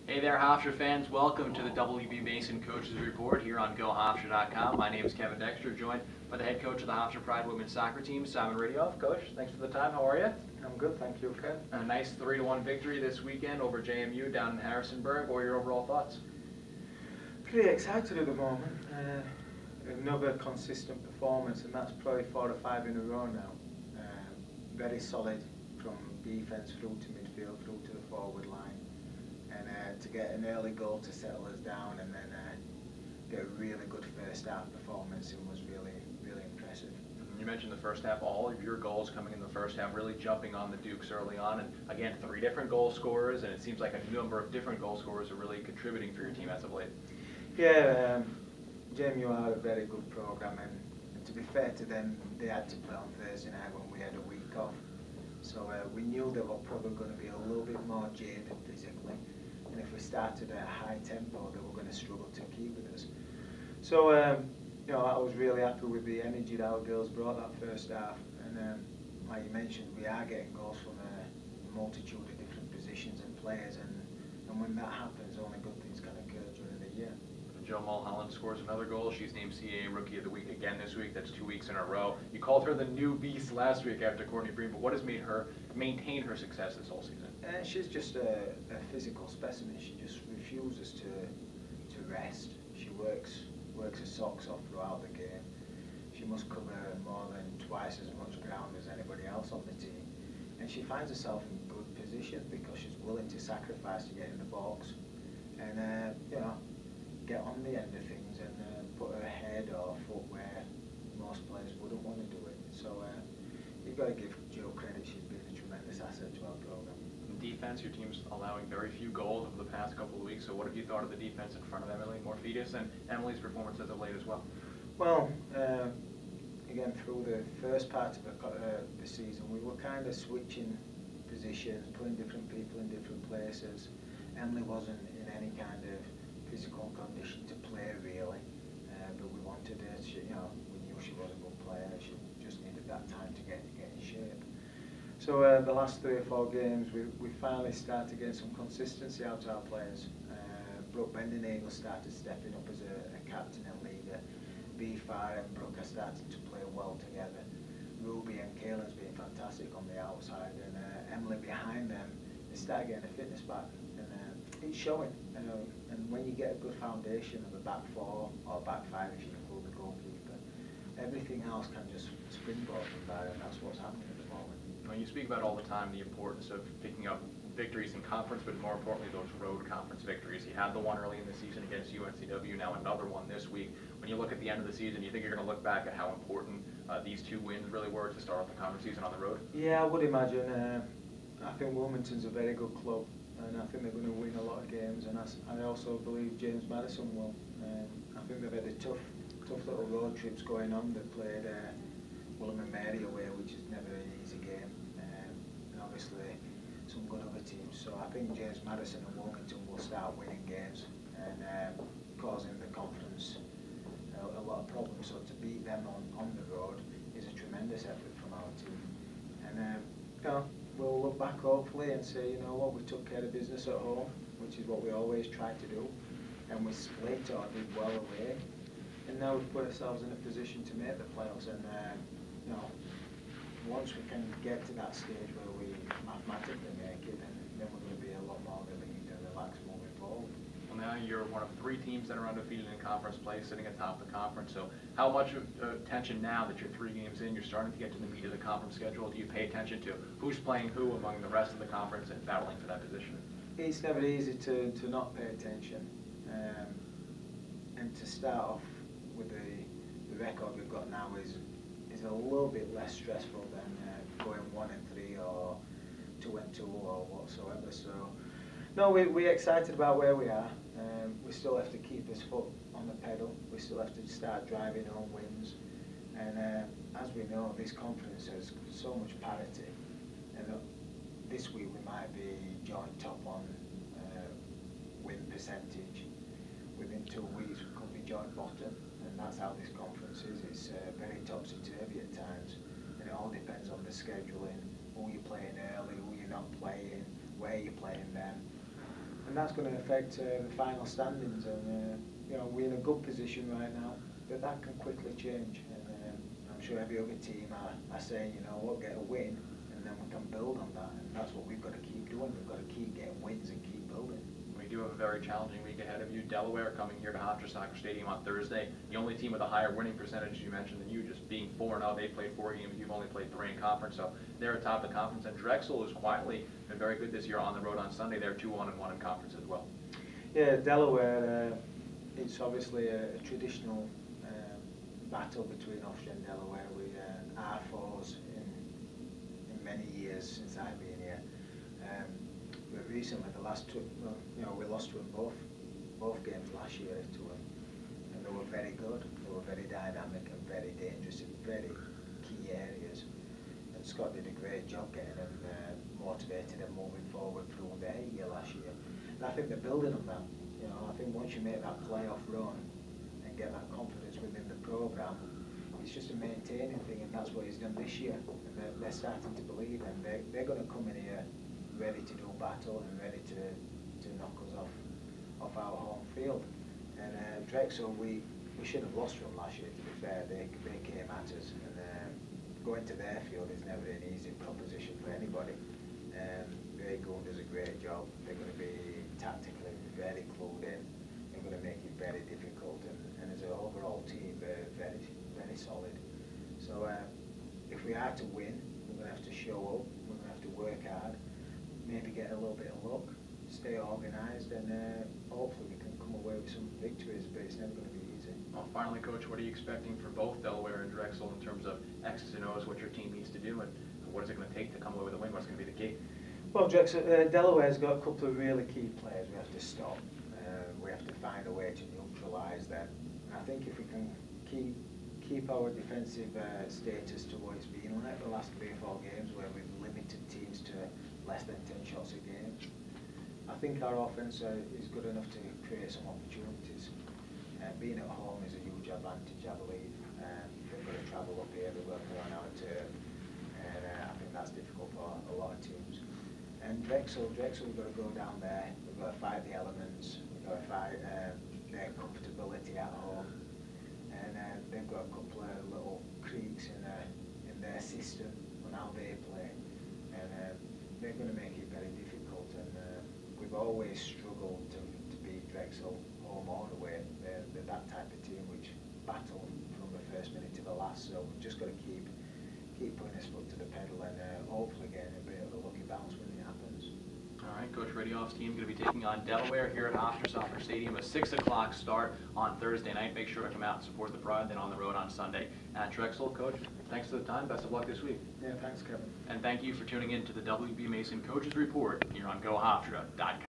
Hey there, Hofstra fans. Welcome to the WB Mason Coaches Report here on GoHofstra.com. My name is Kevin Dexter, joined by the head coach of the Hofstra Pride Women's Soccer Team, Simon Riddiough. Coach, thanks for the time. How are you? I'm good, thank you, Ken. A nice 3-1 victory this weekend over JMU down in Harrisonburg. What are your overall thoughts? Pretty excited at the moment. Another consistent performance, and that's probably 4 or 5 in a row now. Very solid from defence through to midfield, through to the forward line. And to get an early goal to settle us down and then get a really good first half performance, it was really, really impressive. You mentioned the first half, all of your goals coming in the first half, really jumping on the Dukes early on. And again, 3 different goal scorers, and it seems like a number of different goal scorers are really contributing for your team as of late. Yeah, JMU are a very good programme, and to be fair to them, they had to play on Thursday night when we had a week off. So we knew they were probably going to be a little bit more jaded physically. And if we started at a high tempo, they were going to struggle to keep with us. So, you know, I was really happy with the energy that our girls brought that first half. And like you mentioned, we are getting goals from a multitude of different positions and players. And when that happens, only good things can occur during the year. Jo Mulholland scores another goal. She's named CAA Rookie of the Week again this week. That's 2 weeks in a row. You called her the new beast last week after Courtney Breen, but what has made her maintain her success this whole season? She's just a physical specimen. She just refuses to rest. She works her socks off throughout the game. She must cover more than twice as much ground as anybody else on the team. And she finds herself in good position because she's willing to sacrifice to get in the box. And, you know, get on the end of things and put her head or foot where most players wouldn't want to do it. So you've got to give Jo credit. She's been a tremendous asset to our program. In defense, your team's allowing very few goals over the past couple of weeks. So what have you thought of the defense in front of Emily Morfidis and Emily's performance as of late as well? Well, again, through the first part of the season, we were kind of switching positions, putting different people in different places. Emily wasn't in any kind of physical condition to play really, but we wanted her. You know, we knew she was a good player. She just needed that time to get in shape. So the last 3 or 4 games, we finally started getting some consistency out of our players. Brooke Bendenagel started stepping up as a captain and leader. Bfar and Brooke are starting to play well together. Ruby and Kaylin's been fantastic on the outside, and Emily behind them. They started getting a fitness back, and it's showing. And when you get a good foundation of a back 4 or back 5, if you include the goalkeeper, everything else can just springboard from there, and that's what's happening at the moment. Well, you speak about all the time the importance of picking up victories in conference, but more importantly, those road conference victories. You had the one early in the season against UNCW, now another one this week. When you look at the end of the season, you think you're going to look back at how important these 2 wins really were to start off the conference season on the road? Yeah, I would imagine. I think Wilmington's a very good club, and I think they're going to win a lot of games, and I also believe James Madison will. I think they've had a tough little road trips going on. They've played William and Mary away, which is never an easy game, and obviously some good other teams. So I think James Madison and Wilmington will start winning games and causing the conference a lot of problems. So to beat them on the road is a tremendous effort from our team, and you know, we'll look back hopefully and say, you know what, we took care of business at home, which is what we always try to do, and we split or did well away, and now we've put ourselves in a position to make the playoffs. And you know, once we can get to that stage where we mathematically make it, then we're going to be a lot more relieved and relaxed moving forward. Well, now you're one of 3 teams that are undefeated in conference play, sitting atop the conference. So how much attention now that you're 3 games in, you're starting to get to the meat of the conference schedule, do you pay attention to who's playing who among the rest of the conference and battling for that position? It's never easy to not pay attention, and to start off with the record we've got now is a little bit less stressful than going 1-3 or 2-2 or whatsoever. So no, we're excited about where we are. We still have to keep his foot on the pedal. We still have to start driving home wins. And as we know, this conference has so much parity. And this week we might be joint top on win percentage. Within 2 weeks we could be joint bottom. And that's how this conference is. It's very topsy-turvy at times. And it all depends on the scheduling, who you're playing early, who you're not playing, where you're playing them. that's going to affect the final standings. And you know, we're in a good position right now, but that can quickly change. And I'm sure every other team are saying, you know, we'll get a win, and then we can build on that. And that's what we've got to keep doing. We've got to keep getting wins and keep building. We do have a very challenging week ahead of you. Delaware coming here to Hofstra Soccer Stadium on Thursday. The only team with a higher winning percentage, you mentioned, than you, just being 4-0. They played 4 games. You've only played 3 in conference, so they're atop the conference. And Drexel has quietly been very good this year on the road on Sunday. They're 2-1 and 1 in conference as well. Yeah, Delaware, it's obviously a traditional battle between Hofstra and Delaware. We are foes in many years since I've been here. But recently, the last two, you know, we lost to them both games last year to them, and they were very good. They were very dynamic and very dangerous in very key areas. And Scott did a great job getting them motivated and moving forward through their year last year. And I think they're building on that. You know, I think once you make that playoff run and get that confidence within the program, it's just a maintaining thing, and that's what he's done this year. And they're starting to believe, and they're going to come in here ready to do battle and ready to knock us off our home field. And Drexel, we should have lost from last year, to be fair. They came at us, and going to their field is never an easy proposition for anybody. Ray Gould does a great job. They're going to be tactically very clued in. They're going to make it very difficult, and as an overall team, they're very, very solid. So if we are to win, we're going to have to show up, we're going to have to work hard, maybe get a little bit of luck, stay organised, and hopefully we can come away with some victories, but it's never going to be easy. Well, finally, Coach, what are you expecting for both Delaware and Drexel in terms of X's and O's, what your team needs to do, and what is it going to take to come away with a win? What's going to be the key? Well, Delaware's got a couple of really key players we have to stop. We have to find a way to neutralise them. I think if we can keep our defensive status to what it's been like the last 3 or 4 games, where we've limited teams to less than 10 shots a game, I think our offence is good enough to create some opportunities. Being at home is a huge advantage, I believe. They've got to travel up here, they've got to play on our turf, and I think that's difficult for a lot of teams. And Drexel, we've got to go down there, we've got to fight the elements, we've got to fight their comfortability at home, and they've got a couple of little creaks in their system on how they play, and they're going to make it very difficult. And we've always struggled to beat Drexel home or away. They're that type of team which battle from the first minute to the last, so we've just got to keep putting his foot to the pedal, and hopefully getting a bit of a lucky bounce when it happens. All right, Coach Riddiough's team is going to be taking on Delaware here at Hofstra Soccer Stadium, a 6 o'clock start on Thursday night. Make sure to come out and support the Pride, then on the road on Sunday at Drexel. Coach, thanks for the time. Best of luck this week. Yeah, thanks, Kevin. And thank you for tuning in to the WB Mason Coaches Report here on GoHofstra.com.